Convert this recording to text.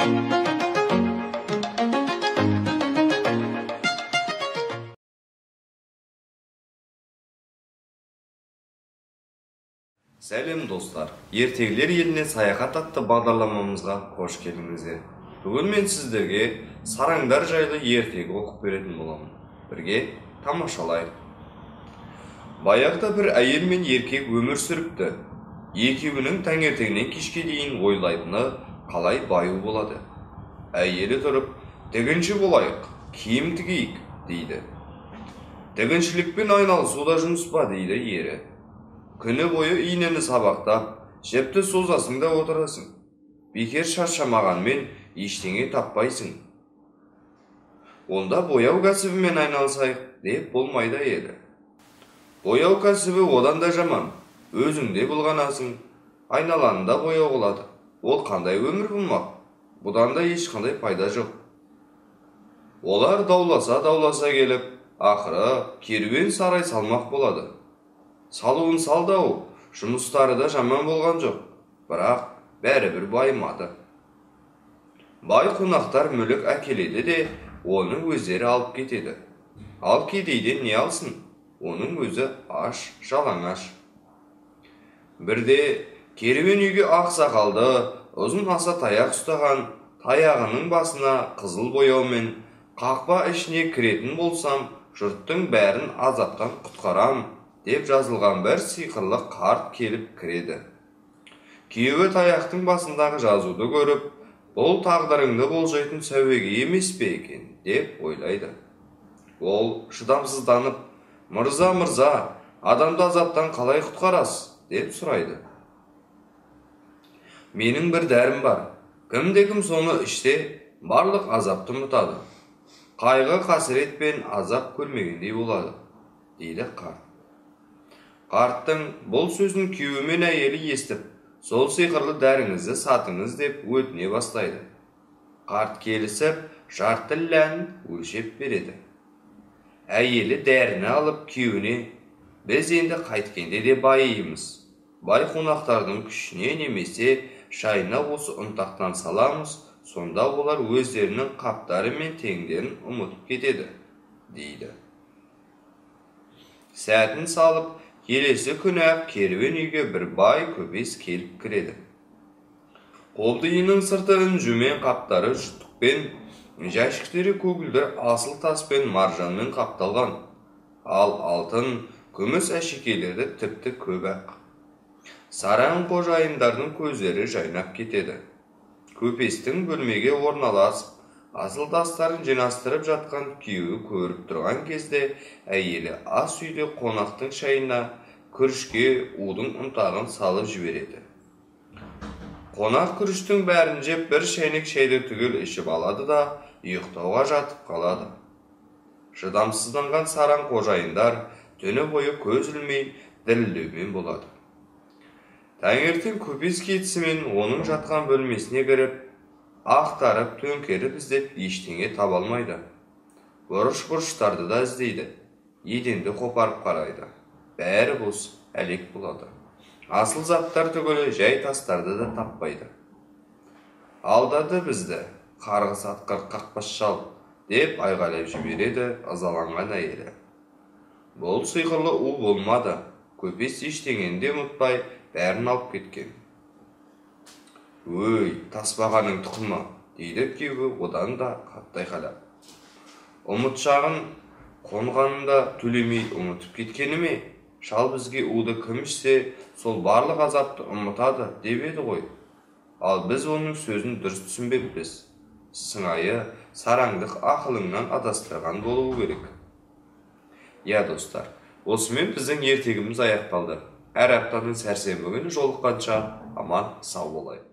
Сәлем достар, ертегілер еліне саяхат атты бағдарламамызға қош келдіңіздер. Бүгін мен сіздерге сараңдар жайлы ертегі оқып беретін боламын. Бірге тамашалайық. Баяғыда бір әйел мен еркек өмір сүріпті. Екеуінің таңертеңнен кешке дейін ойлайтыны қалай баю болады. Әйелі тұрып, тігінші болайық, киім тігейік, дейді. Тігіншілікпен айналысуда жұмыс па, дейді ері. Күні бойы инені сабақтап, жіпті созасың да отырасың. Бекер шаршамағанмен ештеңе таппайсың. Онда бояу кәсібімен айналысайық деп болмайды еді. Бояу кәсібі одан да жаман. Өзіңде болғанасың, айналанында бояу қылады. Ол қандай өмір болмақ? Бұдан да ешқандай пайда жоқ. Олар дауласа келіп, ақыры керуен сарай салмақ болады. Салуын салдау, жұмыстары да жаман болған жоқ, бірақ бәрібір байымады. Бай қонақтар мүлік әкеледі де, оны өздері алып кетеді. Ал кедейден не алсын? Оның өзі аш, жалаңаш. Бірде керуен үйге ақ сақалды, ұзын аса таяқ ұстаған, таяғының басына қызыл бояумен қақпа ішіне кіретін болсам, жұрттың бәрін азаптан құтқарам деп жазылған бір сиқырлы қарт келіп кіреді. Күйеуі таяқтың басындағы жазуды көріп, бұл тағдырыңды болжайтын сәуеге емес пе екен деп ойлайды. Ол шыдамсызданып, мырза, адамды азаптан қалай құтқарасыз деп сұрайды. Менің бір дәрім бар, кім-де-кім соны ішсе, барлық азапты ұмытады. Қайғы қасірет пен азап көрмегендей болады, дейді қарт. Қарттың бұл сөзін күйеуі мен әйелі естіп, сол сиқырлы дәріңізді сатыңыз деп өтіне бастайды. Қарт келісіп, жарты лән өлшеп береді. Әйелі дәріні алып күйеуіне, біз енді қайткенде де байимыз. Бай қонақтардың күшіне немесе шайына осы ұнтақтан саламыз, сонда олар өздерінің қаптары мен теңдерін ұмытып кетеді, дейді. Сәтін салып, келесі күні керуен үйге бір бай көпес келіп кіреді. Қолдиының сырты үнжумен, қаптары жұттықпен, жәшіктері көгілдір асыл таспен, маржанмен қапталған. Ал алтын, күміс әшекейлері тіпті көп ақ. Сараң қожайындардың көздері жайнап кетеді. Көпестің бөлмеге орналасып, асыл тастарын жинастырып жатқан күйеуі көріп тұрған кезде, әйелі ас үйде қонақтың шайына күрішке удың ұнтағын салып жібереді. Қонақ күріштің бәрін жеп, бір шайнек шайды түгел ішіп алады да, ұйықтауға жатып қалады. Шыдамсызданған сараң қожайындар түні бойы көз ілмей дірілдеумен болады. Таңертең көпес кетісімен оның жатқан бөлмесіне кіріп, ақтарып, төңкеріп іздеп ештеңе таба алмайды. Бұрыш-бұрыштарды да іздейді. Еденді қопарып қарайды. Бәрі бос, әлек болады. Асыл заттар түгілі жай тастарды да таппайды. Алдады бізді, қарғыс атқыр қақпас шал, деп айғайлап жібереді ызаланған әйелі. Бұл сиқырлы у болмады. Көпес ештеңені де ұмытпай, бәрін алып кеткен. Өй, таспағаның тұқымы, дейді күйеуі одан да қатты айқайлап. Ұмытшағын қонғанында төлемей ұмытып кеткені ме? Шал бізге уды кім ішсе, сол барлық азапты ұмытады деп еді ғой. Ал біз оның сөзін дұрыс түсінбеппіз. Сыңайы, сараңдық ақылыңнан адастырған болуы керек. Я достар, осымен біздің ертегіміз аяқталды. Әр аптаның сәрсенбі күні жолыққанша аман сау болайық.